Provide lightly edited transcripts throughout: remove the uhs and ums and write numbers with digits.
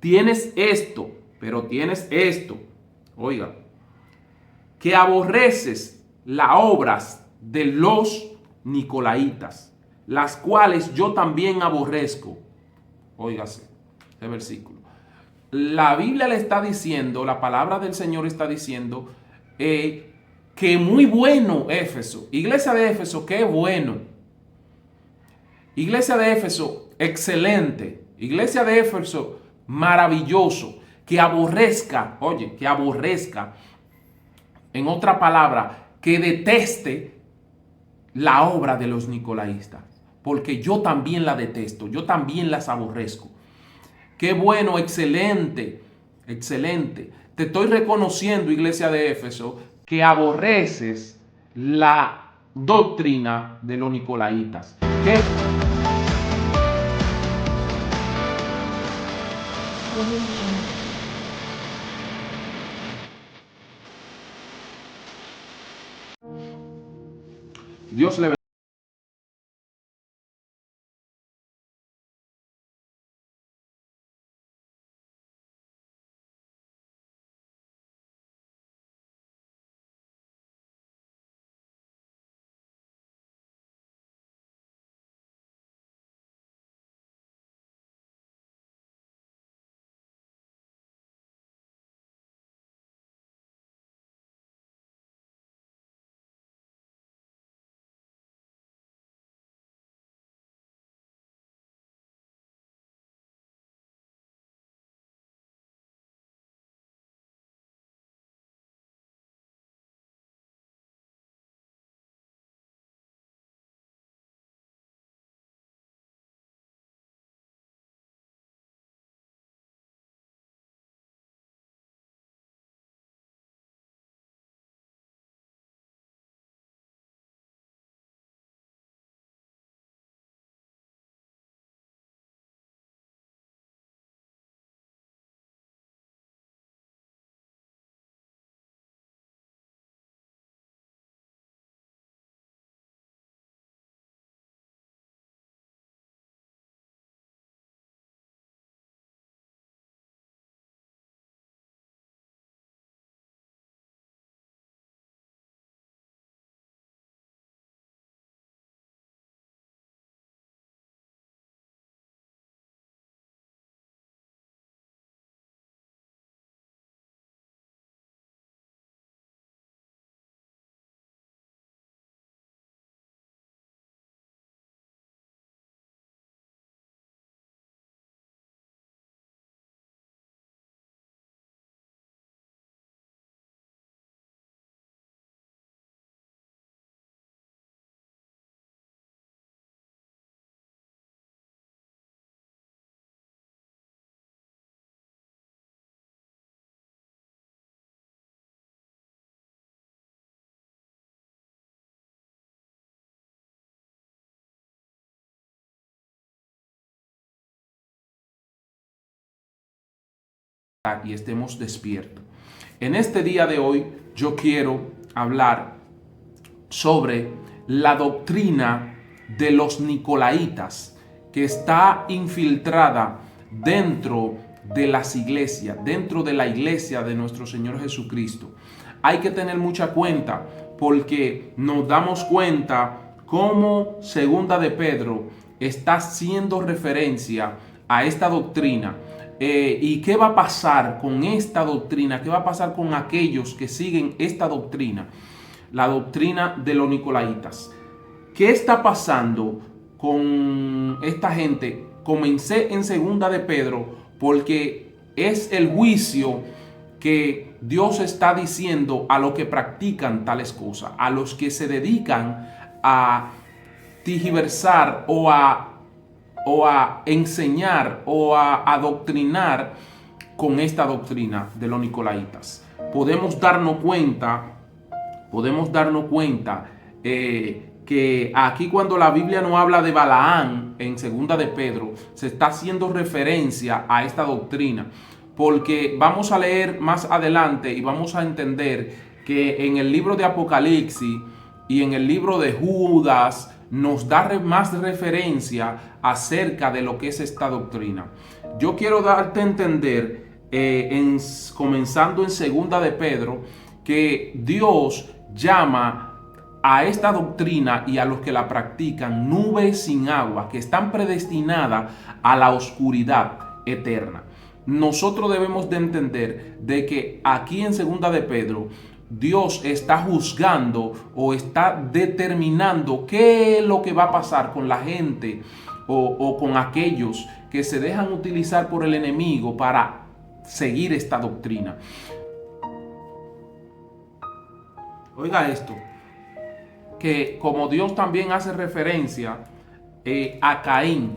tienes esto, pero tienes esto. Oiga, que aborreces las obras de los nicolaitas, las cuales yo también aborrezco. Óigase, este versículo. La Biblia le está diciendo, la palabra del Señor está diciendo que muy bueno Éfeso. Iglesia de Éfeso, qué bueno. Iglesia de Éfeso, excelente. Iglesia de Éfeso, maravilloso. Que aborrezca, oye, que aborrezca. En otra palabra, que deteste la obra de los nicolaístas. Porque yo también la detesto, yo también las aborrezco. Qué bueno, excelente, excelente. Te estoy reconociendo, iglesia de Éfeso, que aborreces la doctrina de los nicolaitas. ¿Qué? Dios le bendiga. Y estemos despiertos. En este día de hoy yo quiero hablar sobre la doctrina de los nicolaitas que está infiltrada dentro de las iglesias, dentro de la iglesia de nuestro Señor Jesucristo. Hay que tener mucha cuenta porque nos damos cuenta cómo Segunda de Pedro está haciendo referencia a esta doctrina. ¿Y qué va a pasar con esta doctrina? ¿Qué va a pasar con aquellos que siguen esta doctrina? La doctrina de los nicolaitas. ¿Qué está pasando con esta gente? Comencé en Segunda de Pedro porque es el juicio que Dios está diciendo a los que practican tales cosas, a los que se dedican a tergiversar o a enseñar o a adoctrinar con esta doctrina de los nicolaitas. Podemos darnos cuenta que aquí cuando la Biblia no habla de Balaán en Segunda de Pedro, se está haciendo referencia a esta doctrina, porque vamos a leer más adelante y vamos a entender que en el libro de Apocalipsis y en el libro de Judas nos da más referencia acerca de lo que es esta doctrina. yo quiero darte a entender, comenzando en segunda de Pedro, que Dios llama a esta doctrina y a los que la practican nubes sin agua, que están predestinadas a la oscuridad eterna. Nosotros debemos de entender de que aquí en segunda de Pedro, Dios está juzgando o está determinando qué es lo que va a pasar con la gente o con aquellos que se dejan utilizar por el enemigo para seguir esta doctrina. Oiga esto, que como Dios también hace referencia a Caín,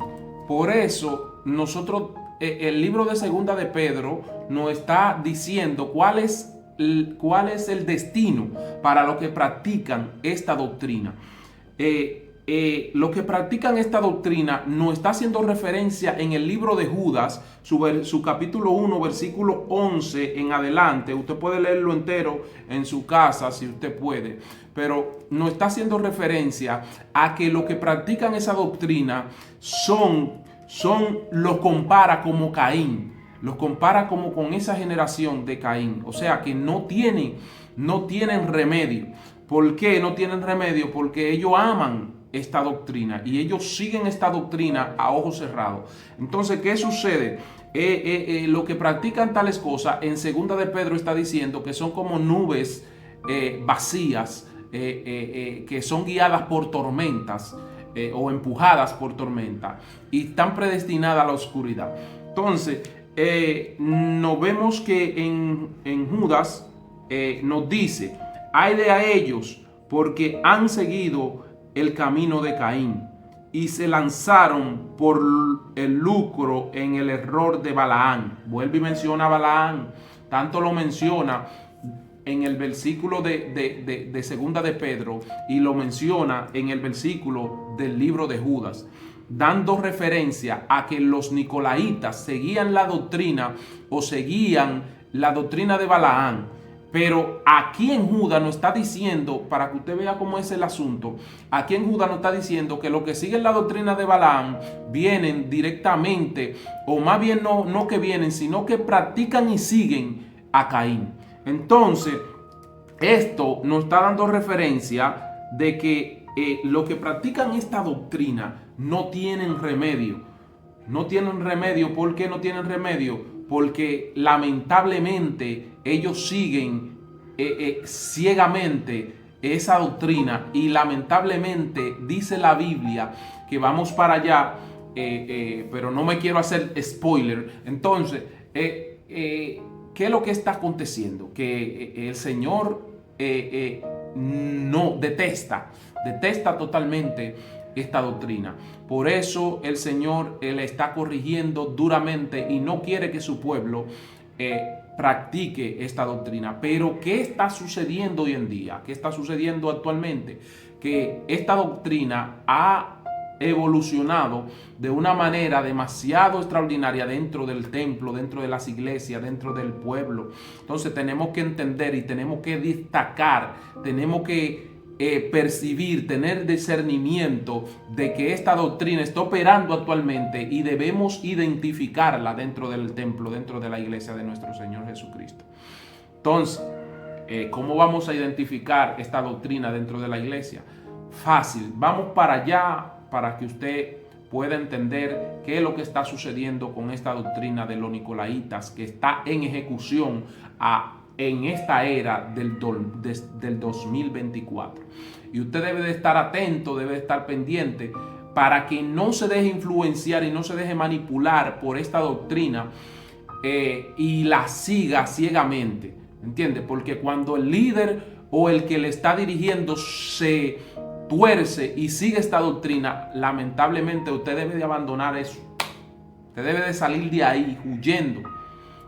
por eso nosotros, el libro de segunda de Pedro nos está diciendo cuál es el destino para los que practican esta doctrina. Los que practican esta doctrina nos está haciendo referencia en el libro de Judas, su capítulo 1, versículo 11 en adelante. Usted puede leerlo entero en su casa si usted puede, pero nos está haciendo referencia a que los que practican esa doctrina los compara como Caín, los compara como con esa generación de Caín, o sea que no tienen remedio. ¿Por qué no tienen remedio? Porque ellos aman esta doctrina y ellos siguen esta doctrina a ojos cerrados. Entonces, ¿qué sucede? Lo que practican tales cosas, en segunda de Pedro está diciendo que son como nubes vacías, que son guiadas por tormentas o empujadas por tormentas y están predestinadas a la oscuridad. Entonces, nos vemos que en Judas nos dice: ay de a ellos, porque han seguido el camino de Caín y se lanzaron por el lucro en el error de Balaán. Vuelve y menciona a Balaán, tanto lo menciona en el versículo de segunda de Pedro y lo menciona en el versículo del libro de Judas, dando referencia a que los nicolaitas seguían la doctrina de Balaán. Pero aquí en Judas nos está diciendo, para que usted vea cómo es el asunto, aquí en Judas nos está diciendo que los que siguen la doctrina de Balaam vienen directamente, o más bien no que vienen, sino que practican y siguen a Caín. Entonces, esto nos está dando referencia de que los que practican esta doctrina no tienen remedio. No tienen remedio. ¿Por qué no tienen remedio? Porque lamentablemente ellos siguen ciegamente esa doctrina y lamentablemente dice la Biblia que vamos para allá, pero no me quiero hacer spoiler. Entonces, ¿qué es lo que está aconteciendo? Que el Señor no detesta totalmente esta doctrina. Por eso el Señor le está corrigiendo duramente y no quiere que su pueblo practique esta doctrina. Pero ¿qué está sucediendo hoy en día? ¿Qué está sucediendo actualmente? Que esta doctrina ha evolucionado de una manera demasiado extraordinaria dentro del templo, dentro de las iglesias, dentro del pueblo. Entonces tenemos que entender y tenemos que destacar, tenemos que percibir, tener discernimiento de que esta doctrina está operando actualmente y debemos identificarla dentro del templo, dentro de la iglesia de nuestro Señor Jesucristo. Entonces, ¿cómo vamos a identificar esta doctrina dentro de la iglesia? Fácil, vamos para allá para que usted pueda entender qué es lo que está sucediendo con esta doctrina de los nicolaitas que está en ejecución en esta era del 2024. Y usted debe de estar atento, debe de estar pendiente para que no se deje influenciar y no se deje manipular por esta doctrina y la siga ciegamente. ¿Entiende? Porque cuando el líder o el que le está dirigiendo se tuerce y sigue esta doctrina, lamentablemente usted debe de abandonar eso. Usted debe de salir de ahí huyendo.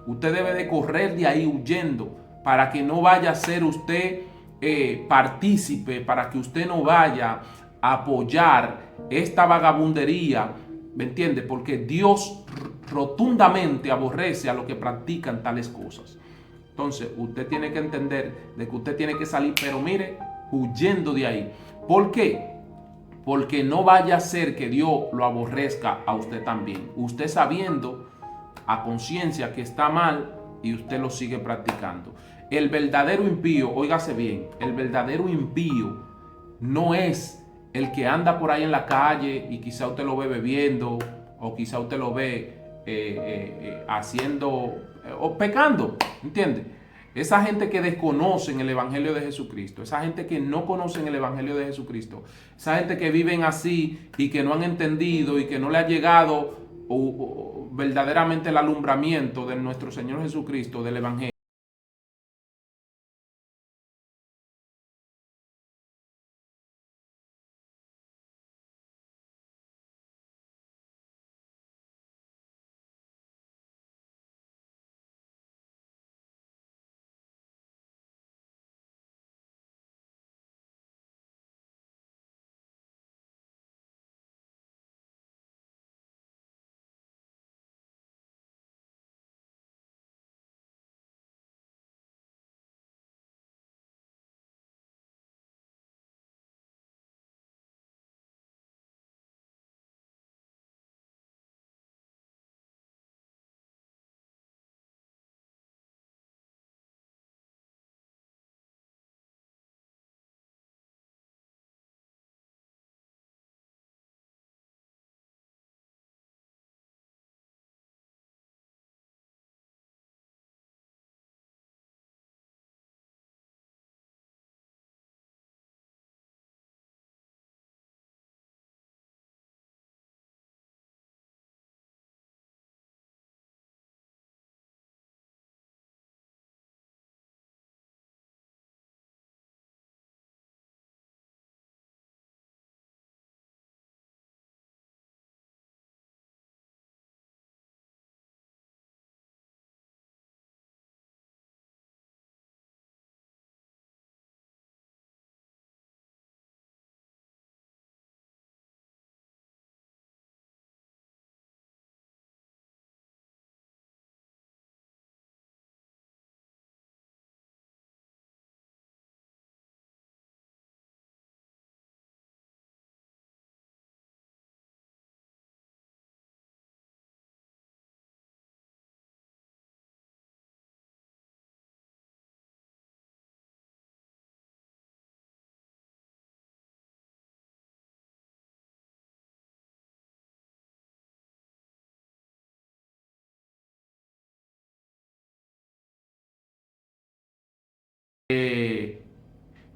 Usted debe de correr de ahí huyendo para que no vaya a ser usted partícipe, para que usted no vaya a apoyar esta vagabundería, ¿me entiende? Porque Dios rotundamente aborrece a los que practican tales cosas. Entonces usted tiene que entender de que usted tiene que salir, pero mire, huyendo de ahí. ¿Por qué? Porque no vaya a ser que Dios lo aborrezca a usted también. Usted sabiendo a conciencia que está mal y usted lo sigue practicando. El verdadero impío, óigase bien, el verdadero impío no es el que anda por ahí en la calle y quizá usted lo ve bebiendo o quizá usted lo ve haciendo o pecando, ¿entiende? Esa gente que desconocen el Evangelio de Jesucristo, esa gente que no conocen el Evangelio de Jesucristo, esa gente que viven así y que no han entendido y que no le ha llegado verdaderamente el alumbramiento de nuestro Señor Jesucristo, del Evangelio.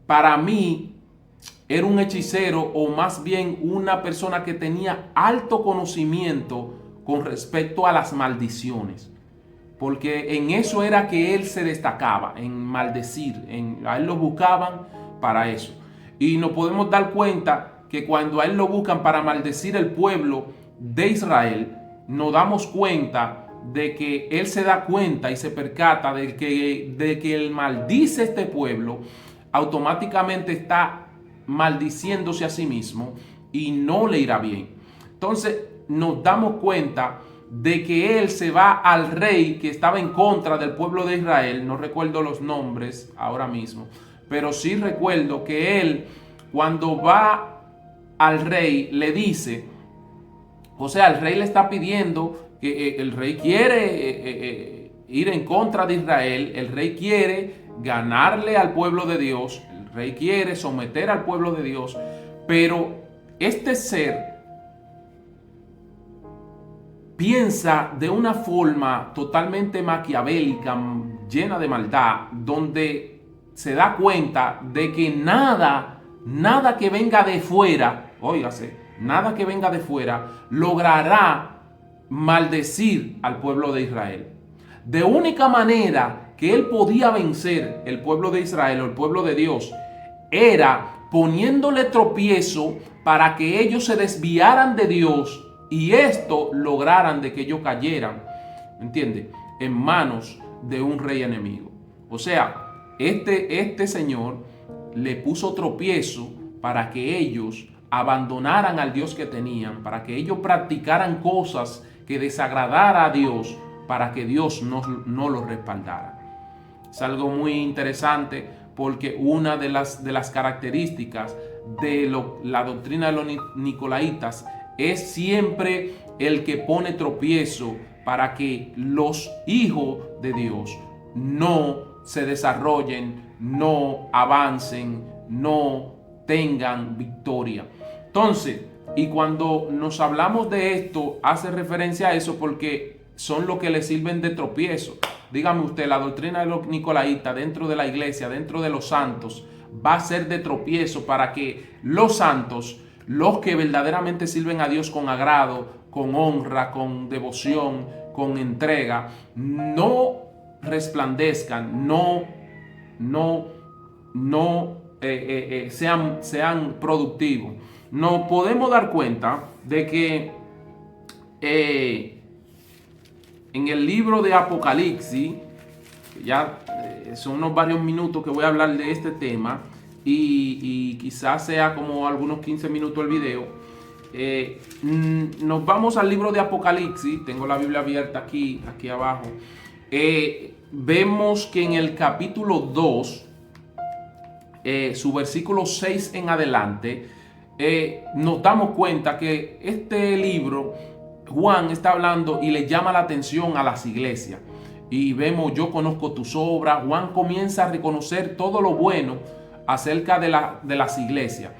Para mí era un hechicero o más bien una persona que tenía alto conocimiento con respecto a las maldiciones. Porque en eso era que él se destacaba, en maldecir. A él lo buscaban para eso. Y nos podemos dar cuenta que cuando a él lo buscan para maldecir el pueblo de Israel, nos damos cuenta de que él se da cuenta y se percata de que él maldice este pueblo, automáticamente está maldiciéndose a sí mismo y no le irá bien. Entonces nos damos cuenta de que él se va al rey que estaba en contra del pueblo de Israel. No recuerdo los nombres ahora mismo, pero sí recuerdo que él, cuando va al rey, le dice, o sea, el rey le está pidiendo que el rey quiere ir en contra de Israel, el rey quiere ganarle al pueblo de Dios, el rey quiere someter al pueblo de Dios, pero este ser piensa de una forma totalmente maquiavélica, llena de maldad, donde se da cuenta de que nada que venga de fuera, óigase, nada que venga de fuera logrará maldecir al pueblo de Israel. De única manera que él podía vencer el pueblo de Israel o el pueblo de Dios era poniéndole tropiezo para que ellos se desviaran de Dios y esto lograran de que ellos cayeran, ¿entiende?, en manos de un rey enemigo. O sea, este señor le puso tropiezo para que ellos abandonaran al Dios que tenían, para que ellos practicaran cosas que desagradara a Dios, para que Dios no los respaldara. Es algo muy interesante porque una de las características de la doctrina de los nicolaitas es siempre el que pone tropiezo para que los hijos de Dios no se desarrollen, no avancen, no tengan victoria. Entonces, y cuando nos hablamos de esto, hace referencia a eso porque son los que le sirven de tropiezo. Dígame usted, la doctrina de los nicolaitas dentro de la iglesia, dentro de los santos, va a ser de tropiezo para que los santos, los que verdaderamente sirven a Dios con agrado, con honra, con devoción, con entrega, no resplandezcan, sean productivos. Nos podemos dar cuenta de que en el libro de Apocalipsis, ya son unos varios minutos que voy a hablar de este tema y quizás sea como algunos 15 minutos el video. Nos vamos al libro de Apocalipsis, tengo la Biblia abierta aquí abajo. Vemos que en el capítulo 2, su versículo 6 en adelante, nos damos cuenta que este libro, Juan está hablando y le llama la atención a las iglesias. Y vemos, yo conozco tus obras. Juan comienza a reconocer todo lo bueno acerca de las iglesias.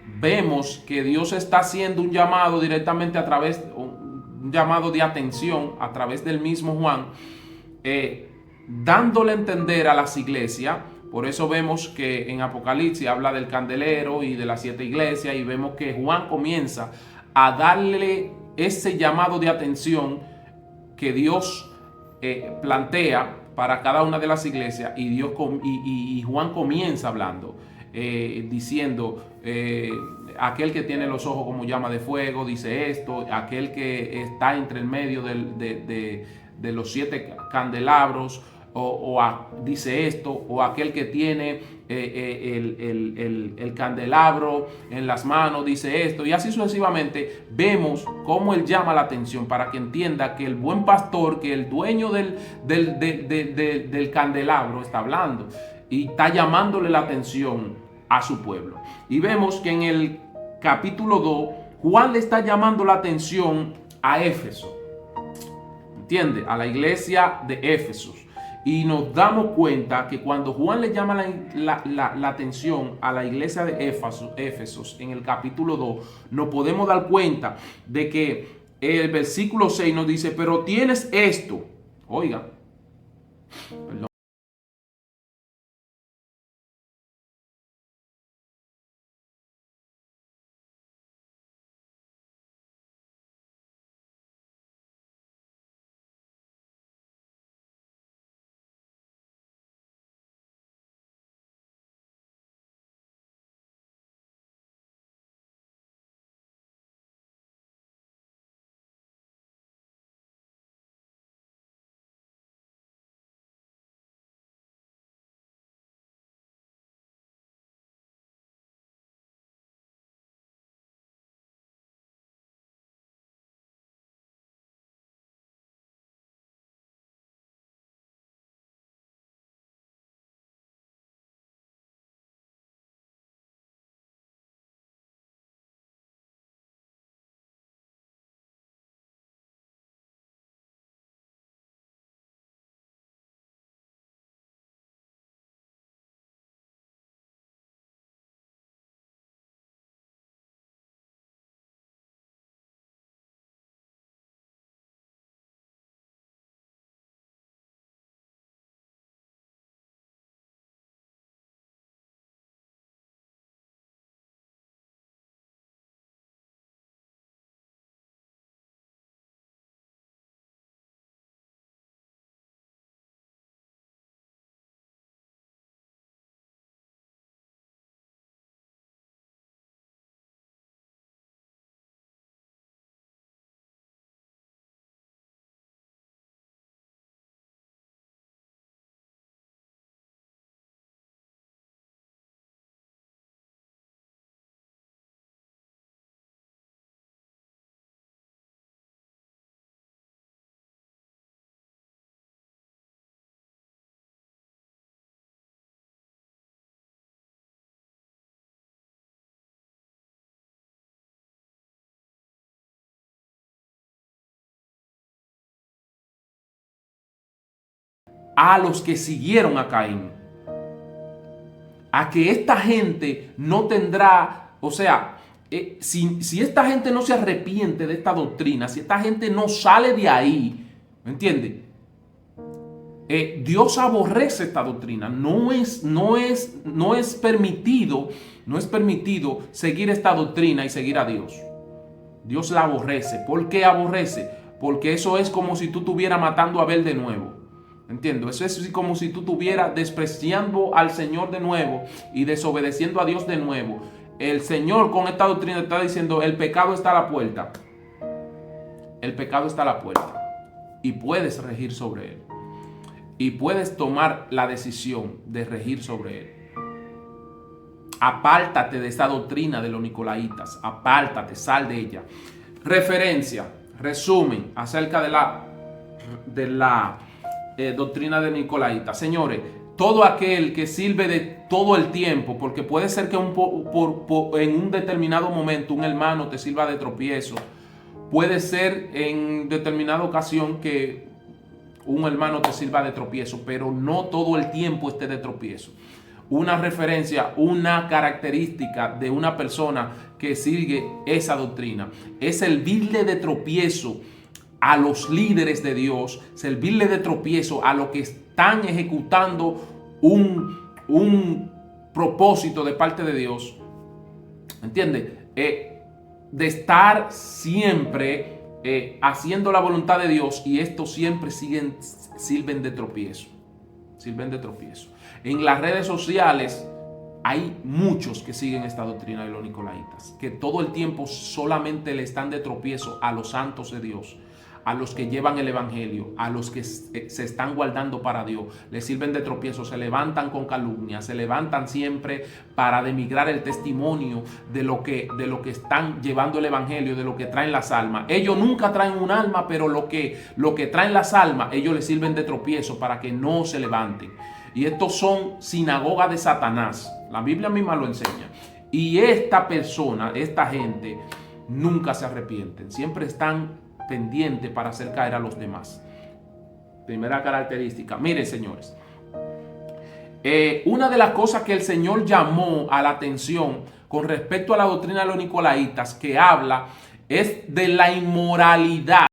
Vemos que Dios está haciendo un llamado directamente a través, un llamado de atención a través del mismo Juan, dándole a entender a las iglesias. Por eso vemos que en Apocalipsis habla del candelero y de las 7 iglesias, y vemos que Juan comienza a darle ese llamado de atención que Dios plantea para cada una de las iglesias, y Juan comienza hablando, diciendo, aquel que tiene los ojos como llama de fuego, dice esto, aquel que está entre el medio de los 7 candelabros, dice esto, o aquel que tiene el candelabro en las manos, dice esto, y así sucesivamente. Vemos cómo él llama la atención para que entienda que el buen pastor, que el dueño del candelabro está hablando y está llamándole la atención a su pueblo. Y vemos que en el capítulo 2, Juan le está llamando la atención a Éfeso, ¿entiende? A la iglesia de Éfeso. Y nos damos cuenta que cuando Juan le llama la atención a la iglesia de Éfeso en el capítulo 2, nos podemos dar cuenta de que el versículo 6 nos dice, pero tienes esto. Oiga, perdón. a los que siguieron a Caín. A que esta gente no tendrá, o sea, si esta gente no se arrepiente de esta doctrina, si esta gente no sale de ahí, ¿me entiendes? Dios aborrece esta doctrina. No es permitido seguir esta doctrina y seguir a Dios. Dios la aborrece. ¿Por qué aborrece? Porque eso es como si tú estuvieras matando a Abel de nuevo. Entiendo, eso es como si tú estuvieras despreciando al Señor de nuevo y desobedeciendo a Dios de nuevo. El Señor con esta doctrina está diciendo, el pecado está a la puerta. El pecado está a la puerta. Y puedes regir sobre él. Y puedes tomar la decisión de regir sobre él. Apártate de esa doctrina de los nicolaitas. Apártate, sal de ella. Referencia, resumen acerca de la doctrina de nicolaitas. Señores, todo aquel que sirve de todo el tiempo, porque puede ser que en un determinado momento un hermano te sirva de tropiezo. Puede ser en determinada ocasión que un hermano te sirva de tropiezo, pero no todo el tiempo esté de tropiezo. Una referencia, una característica de una persona que sigue esa doctrina es servirle de tropiezo a los líderes de Dios, servirle de tropiezo a los que están ejecutando un propósito de parte de Dios. ¿Entiendes? De estar siempre haciendo la voluntad de Dios, y estos siempre sirven de tropiezo. Sirven de tropiezo. En las redes sociales hay muchos que siguen esta doctrina de los nicolaitas, que todo el tiempo solamente le están de tropiezo a los santos de Dios, a los que llevan el evangelio, a los que se están guardando para Dios. Les sirven de tropiezo, se levantan con calumnia, se levantan siempre para denigrar el testimonio de lo que están llevando el evangelio, de lo que traen las almas. Ellos nunca traen un alma, pero lo que traen las almas, ellos les sirven de tropiezo para que no se levanten. Y estos son sinagogas de Satanás. La Biblia misma lo enseña. Y esta persona, esta gente, nunca se arrepienten. Siempre están pendientes para hacer caer a los demás. Primera característica. Miren, señores. Una de las cosas que el Señor llamó a la atención con respecto a la doctrina de los nicolaitas, que habla, es de la inmoralidad.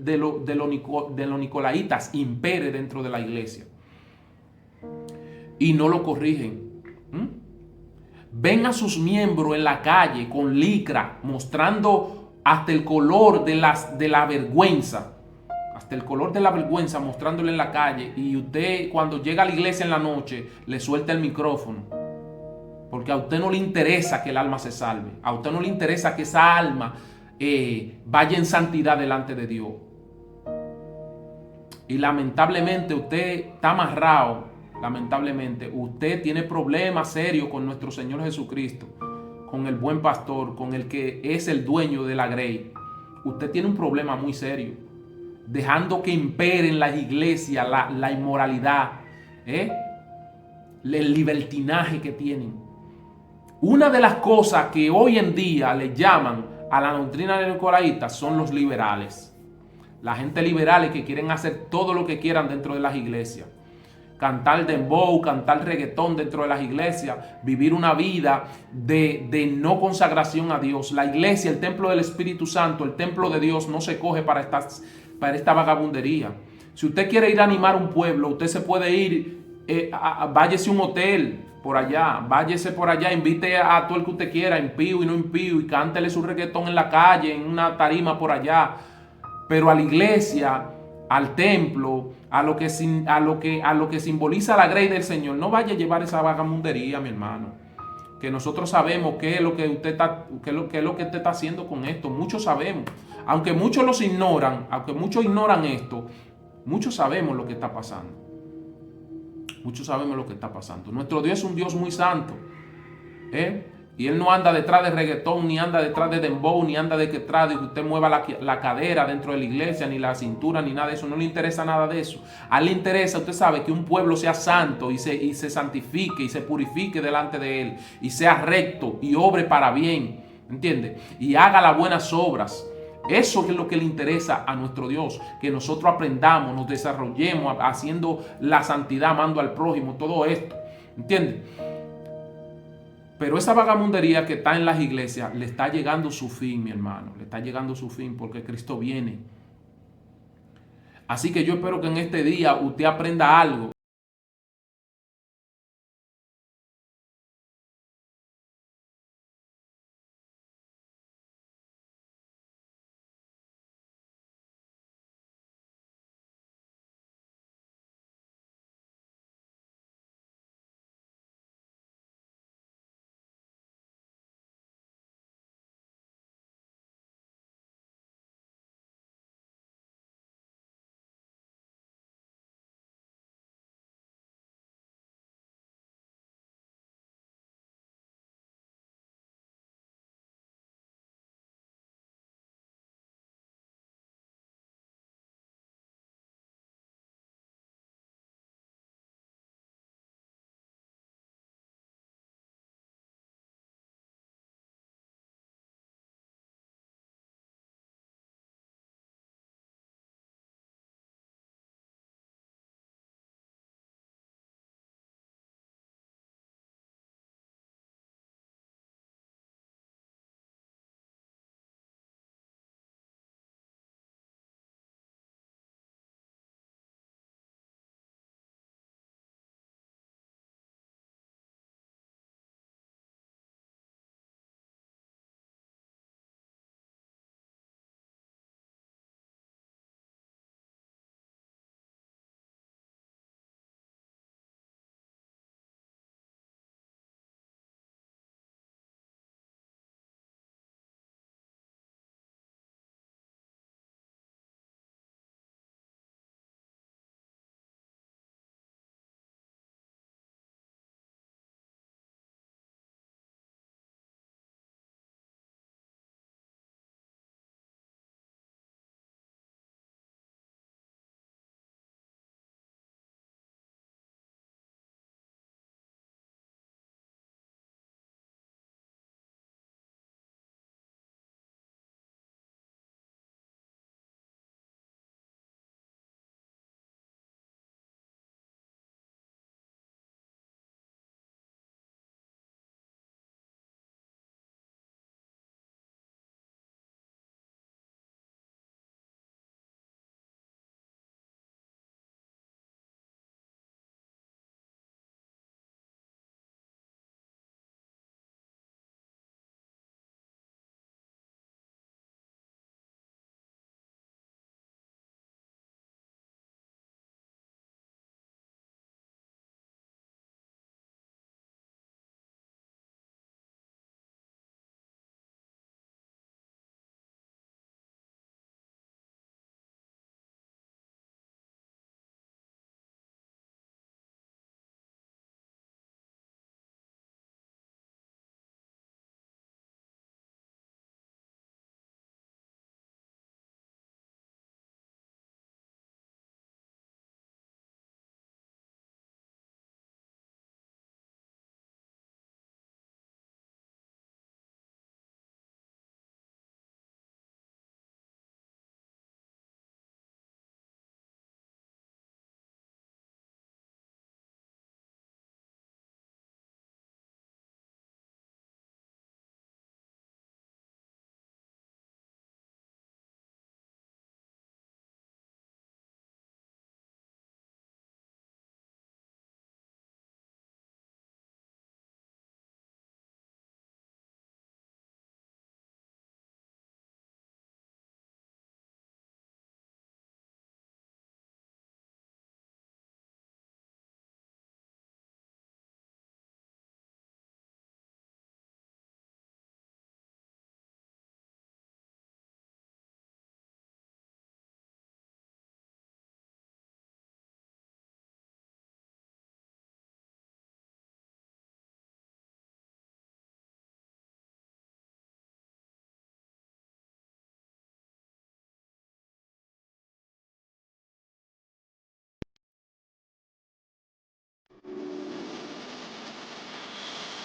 de los nicolaitas impere dentro de la iglesia. Y no lo corrigen. Ven a sus miembros en la calle con licra, mostrando hasta el color de la vergüenza. Hasta el color de la vergüenza mostrándole en la calle. Y usted cuando llega a la iglesia en la noche le suelta el micrófono. Porque a usted no le interesa que el alma se salve. A usted no le interesa que esa alma vaya en santidad delante de Dios. Y lamentablemente usted está amarrado. Lamentablemente usted tiene problemas serios con nuestro Señor Jesucristo, con el buen pastor, con el que es el dueño de la grey. Usted tiene un problema muy serio, dejando que impere en las iglesias la inmoralidad, el libertinaje que tienen. Una de las cosas que hoy en día le llaman a la doctrina de los nicolaítas son los liberales. La gente liberal que quieren hacer todo lo que quieran dentro de las iglesias. Cantar dembow, cantar reggaetón dentro de las iglesias, vivir una vida de no consagración a Dios. La iglesia, el templo del Espíritu Santo, el templo de Dios no se coge para esta vagabundería. Si usted quiere ir a animar un pueblo, usted se puede ir, váyase a un hotel por allá, váyase por allá, invite a todo el que usted quiera, impío y no impío, y cántele su reggaetón en la calle, en una tarima por allá. Pero a la iglesia, al templo, a lo que simboliza la grey del Señor, no vaya a llevar esa vagamundería, mi hermano. Que nosotros sabemos qué es lo que usted está haciendo con esto. Muchos sabemos. Aunque muchos los ignoran, aunque muchos ignoran esto, muchos sabemos lo que está pasando. Muchos sabemos lo que está pasando. Nuestro Dios es un Dios muy santo. Y Él no anda detrás de reggaetón, ni anda detrás de dembow, ni anda detrás de que usted mueva la cadera dentro de la iglesia, ni la cintura, ni nada de eso. No le interesa nada de eso. A Él le interesa, usted sabe, que un pueblo sea santo y se santifique y se purifique delante de Él. Y sea recto y obre para bien. ¿Entiende? Y haga las buenas obras. Eso es lo que le interesa a nuestro Dios, que nosotros aprendamos, nos desarrollemos haciendo la santidad, amando al prójimo, todo esto. ¿Entiende? Pero esa vagamundería que está en las iglesias le está llegando su fin, mi hermano. Le está llegando su fin porque Cristo viene. Así que yo espero que en este día usted aprenda algo.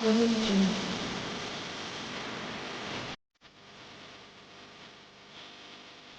Mm.